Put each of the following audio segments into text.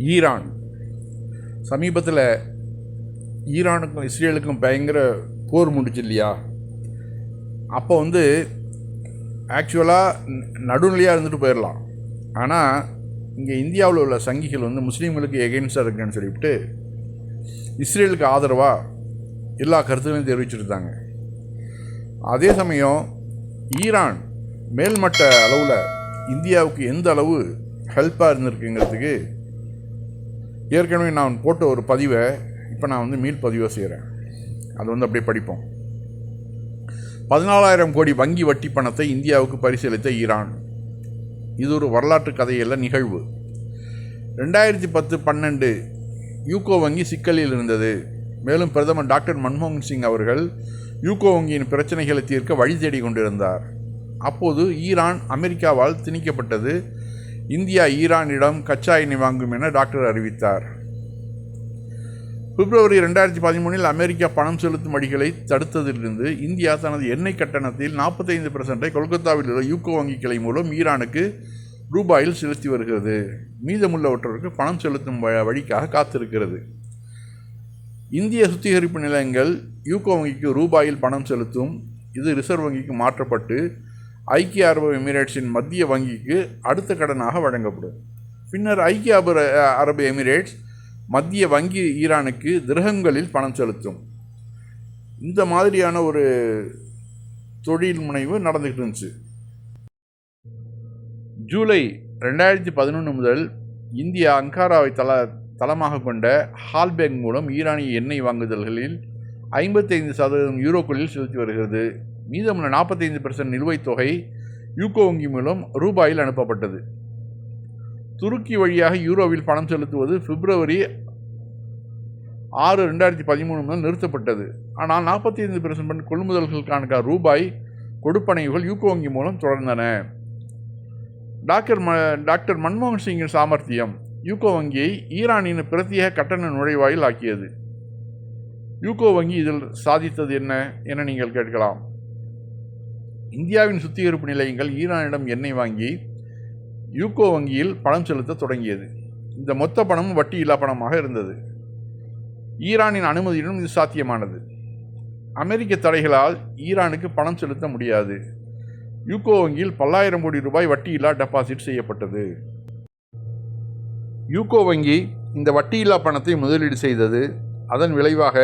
Iran சமீபத்தில் ஈரானுக்கும் இஸ்ரேலுக்கும் பயங்கர போர் முடிச்சு இல்லையா? அப்போ ஆக்சுவலாக நடுநிலையாக இருந்துட்டு போயிடலாம். ஆனால் இங்கே இந்தியாவில் உள்ள சங்கிகள் முஸ்லீம்களுக்கு எகென்ஸ்டாக இருக்குன்னு சொல்லிவிட்டு இஸ்ரேலுக்கு ஆதரவாக எல்லா கருத்துக்களையும் தெரிவிச்சுருந்தாங்க. அதே சமயம் ஈரான் மேல்மட்ட அளவில் இந்தியாவுக்கு எந்த அளவு ஹெல்ப்பாக இருந்திருக்குங்கிறதுக்கு ஏற்கனவே நான் போட்ட ஒரு பதிவை இப்போ நான் மீள் பதிவை செய்கிறேன். அது அப்படியே படிப்போம். 14,000 கோடி வங்கி வட்டி பணத்தை இந்தியாவுக்கு பரிசீலித்த ஈரான். இது ஒரு வரலாற்று கதையல்ல, நிகழ்வு. 2010-12 யூகோ வங்கி சிக்கலில் இருந்தது. மேலும் பிரதமர் டாக்டர் மன்மோகன் சிங் அவர்கள் யூகோ வங்கியின் பிரச்சனைகளை தீர்க்க வழி தேடி கொண்டிருந்தார். அப்போது ஈரான் அமெரிக்காவால் திணிக்கப்பட்டது. இந்தியா ஈரானிடம் கச்சா எண்ணெய் வாங்கும் என டாக்டர் அறிவித்தார். பிப்ரவரி 2013 அமெரிக்கா பணம் செலுத்தும் வழிகளை தடுத்ததிலிருந்து இந்தியா தனது எண்ணெய் கட்டணத்தில் 45% கொல்கத்தாவில் உள்ள யூகோ வங்கி கிளை மூலம் ஈரானுக்கு ரூபாயில் செலுத்தி வருகிறது. மீதமுள்ளவற்றிற்கு பணம் செலுத்தும் வழிக்காக காத்திருக்கிறது. இந்திய சுத்திகரிப்பு நிலையங்கள் யூகோ வங்கிக்கு ரூபாயில் பணம் செலுத்தும். இது ரிசர்வ் வங்கிக்கு மாற்றப்பட்டு ஐக்கிய அரபு எமிரேட்ஸின் மத்திய வங்கிக்கு அடுத்த கடனாக வழங்கப்படும். பின்னர் ஐக்கிய அரபு எமிரேட்ஸ் மத்திய வங்கி ஈரானுக்கு திரகங்களில் பணம் செலுத்தும். இந்த மாதிரியான ஒரு தொழில் முனைவு நடந்துகிட்டு இருந்துச்சு. ஜூலை 2011 முதல் இந்தியா அங்காராவை தளமாக கொண்ட ஹால்பேக் மூலம் ஈரானிய எண்ணெய் வாங்குதல்களில் 55% யூரோக்களில் செலுத்தி வருகிறது. மீதமுள்ள 45% நிலுவைத் தொகை யூகோ வங்கி மூலம் ரூபாயில் அனுப்பப்பட்டது. துருக்கி வழியாக யூரோவில் பணம் செலுத்துவது பிப்ரவரி 6, 2013 முதல் நிறுத்தப்பட்டது. ஆனால் 45% கொள்முதல்களுக்கான ரூபாய் கொடுப்பனைகள் யூகோ வங்கி மூலம் தொடர்ந்தன. டாக்டர் மன்மோகன் சிங்கின் சாமர்த்தியம் யூகோ வங்கியை ஈரானின் பிரத்யேக கட்டண நுழைவாயில் ஆக்கியது. யூகோ வங்கி இதில் சாதித்தது என்ன என நீங்கள் கேட்கலாம். இந்தியாவின் சுத்திகரிப்பு நிலையங்கள் ஈரானிடம் எண்ணெய் வாங்கி யூகோ வங்கியில் பணம் செலுத்த தொடங்கியது. இந்த மொத்த பணமும் வட்டி இல்லா பணமாக இருந்தது. ஈரானின் அனுமதியுடன் இது சாத்தியமானது. அமெரிக்க தடைகளால் ஈரானுக்கு பணம் செலுத்த முடியாது. யூகோ வங்கியில் 10,000 கோடி ரூபாய் வட்டியில்லா டெபாசிட் செய்யப்பட்டது. யூகோ வங்கி இந்த வட்டியில்லா பணத்தை முதலீடு செய்தது. அதன் விளைவாக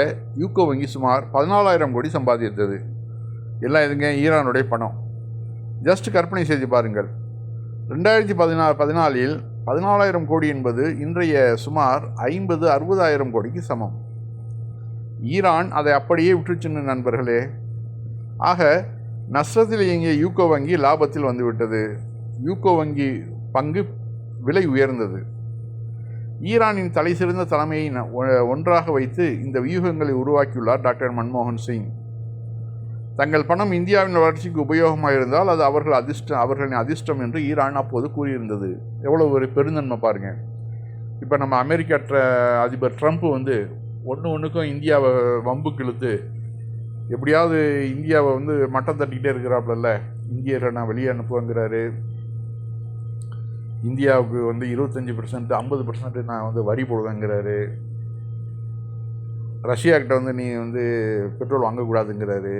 யூகோ வங்கி சுமார் 14,000 கோடி சம்பாதித்தது. எல்லாம் எதுங்க? ஈரானுடைய பணம். ஜஸ்ட் கற்பனை செய்து பாருங்கள். 2014 14,000 கோடி என்பது இன்றைய சுமார் 50-60,000 கோடிக்கு சமம். ஈரான் அதை அப்படியே விட்டுச்சுன்னு நண்பர்களே. ஆக நஷ்டத்தில் இயங்கிய யூகோ வங்கி லாபத்தில் வந்துவிட்டது. யூகோ வங்கி பங்கு விலை உயர்ந்தது. ஈரானின் தலை சிறந்த தலைமையை ஒன்றாக வைத்து இந்த வியூகங்களை உருவாக்கியுள்ளார் டாக்டர் மன்மோகன் சிங். தங்கள் பணம் இந்தியாவின் வளர்ச்சிக்கு உபயோகமாக இருந்தால் அது அவர்களின் அதிர்ஷ்டம் என்று ஈரான் அப்போது கூறியிருந்தது. எவ்வளோ ஒரு பெருந்தன்மை பாருங்கள். இப்போ நம்ம அமெரிக்க அதிபர் ட்ரம்ப் ஒன்றுக்கும் இந்தியாவை வம்புக்கு இழுத்து எப்படியாவது இந்தியாவை மட்டம் தட்டிக்கிட்டே இருக்கிறாப்புல. இந்தியரை நான் வெளியே அனுப்புவேங்கிறாரு. இந்தியாவுக்கு 25%, 50% நான் வரி போடுவேங்கிறாரு. ரஷ்யாக்கிட்ட நீ பெட்ரோல் வாங்கக்கூடாதுங்கிறாரு.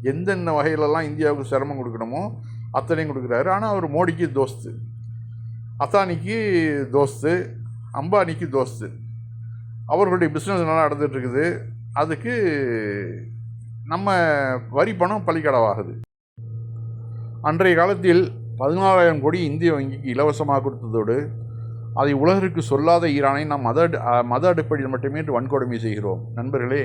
எந்தெந்த வகையிலெல்லாம் இந்தியாவுக்கு சிரமம் கொடுக்கணுமோ அத்தனையும் கொடுக்குறாரு. ஆனால் அவர் மோடிக்கு தோஸ்து, அத்தானிக்கு தோஸ்து, அம்பானிக்கு தோஸ்து. அவர்களுடைய பிஸ்னஸ் நல்லா நடந்துகிட்ருக்குது. அதுக்கு நம்ம வரி பணம் பலிக்கடவாகுது. அன்றைய காலத்தில் 14,000 கோடி இந்திய வங்கிக்கு இலவசமாக கொடுத்ததோடு அதை உலகிற்கு சொல்லாத ஈரானை நாம் மத அடிப்படையில் மட்டுமே வன்கொடுமை செய்கிறோம். நண்பர்களே,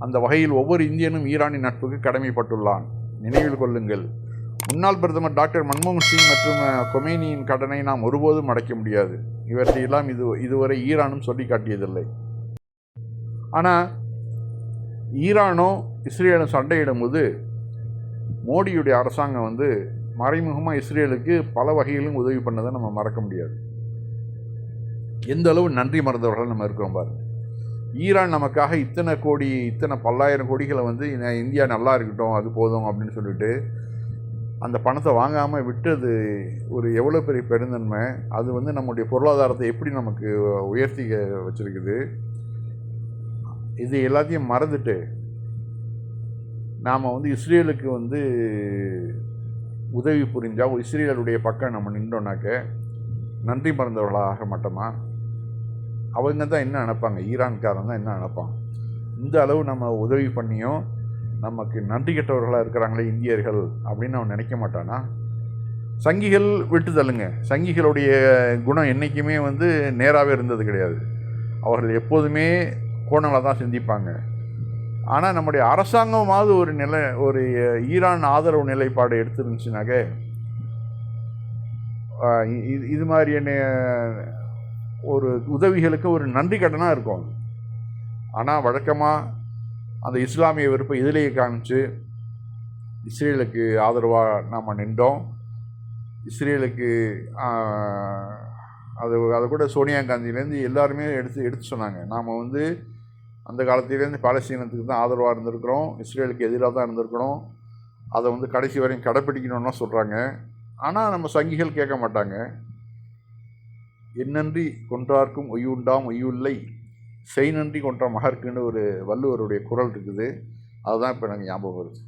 அந்த வகையில் ஒவ்வொரு இந்தியனும் ஈரானின் நட்புக்கு கடமைப்பட்டுள்ளான். நினைவில் கொள்ளுங்கள், முன்னாள் பிரதமர் டாக்டர் மன்மோகன் சிங் மற்றும் கொமேனியின் கடனை நாம் ஒருபோதும் அடைக்க முடியாது. இவற்றையெல்லாம் இதுவரை ஈரானும் சொல்லி காட்டியதில்லை. ஆனால் ஈரானோ இஸ்ரேலும் சண்டையிடும் போது மோடியுடைய அரசாங்கம் மறைமுகமாக இஸ்ரேலுக்கு பல வகையிலும் உதவி பண்ணதை நம்ம மறக்க முடியாது. எந்த அளவு நன்றி மறந்தவர்கள் நம்ம இருக்கிறோம் பாருங்கள். ஈரான் நமக்காக இத்தனை 10,000 கோடிகளை இந்தியா நல்லா இருக்கட்டும், அது போதும் அப்படின்னு சொல்லிட்டு அந்த பணத்தை வாங்காமல் விட்டது ஒரு எவ்வளோ பெரிய பெருந்தன்மை. அது வந்து நம்முடைய பொருளாதாரத்தை எப்படி நமக்கு உயர்த்தி வச்சுருக்குது. இது எல்லாத்தையும் மறந்துட்டு நாம் வந்து இஸ்ரேலுக்கு வந்து உதவி புரிஞ்சால், இஸ்ரேலுடைய பக்கம் நம்ம நின்றோன்னாக்க நன்றி மறந்தவர்களாக ஆக மாட்டோமா? அவங்க தான் என்ன நினைப்பாங்க, ஈரான்காரன் தான் என்ன நினைப்பான்? இந்த அளவு நம்ம உதவி பண்ணியும் நமக்கு நன்றி கெட்டவர்களாக இருக்கிறாங்களே இந்தியர்கள் அப்படின்னு அவன் நினைக்க மாட்டானா? சங்கிகள் விட்டு தள்ளுங்க. சங்கிகளுடைய குணம் என்றைக்குமே வந்து நேராகவே இருந்தது கிடையாது. அவர்கள் எப்போதுமே கோணங்களை தான் சிந்திப்பாங்க. ஆனால் நம்முடைய அரசாங்கமாவது ஒரு ஈரான் ஆதரவு நிலைப்பாடு எடுத்துருந்துச்சுனாக்க இது மாதிரியான ஒரு உதவிகளுக்கு ஒரு நன்றி கடனாக இருக்கும். ஆனால் வழக்கமாக அந்த இஸ்லாமிய வெறுப்பை இதிலேயே காமிச்சு இஸ்ரேலுக்கு ஆதரவாக நாம் நின்றோம். இஸ்ரேலுக்கு அதை கூட சோனியா காந்தியிலேருந்து எல்லாருமே எடுத்து சொன்னாங்க. நாம் வந்து அந்த காலத்திலேருந்து பாலஸ்தீனத்துக்கு தான் ஆதரவாக இருந்திருக்கிறோம், இஸ்ரேலுக்கு எதிராக தான் இருந்திருக்கிறோம், அதை வந்து கடைசி வரையும் கடைப்பிடிக்கணும்னா சொல்கிறாங்க. ஆனால் நம்ம சங்கிகள் கேட்க மாட்டாங்க. எந்நன்றி கொன்றார்க்கும் ஒய்யுண்டாம் ஒய்யுள்ளை, செய் நன்றி கொன்ற மகர்க்குன்னு ஒரு வள்ளுவருடைய குறள் இருக்குது. அதுதான் இப்போ எனக்கு ஞாபகம் வருது.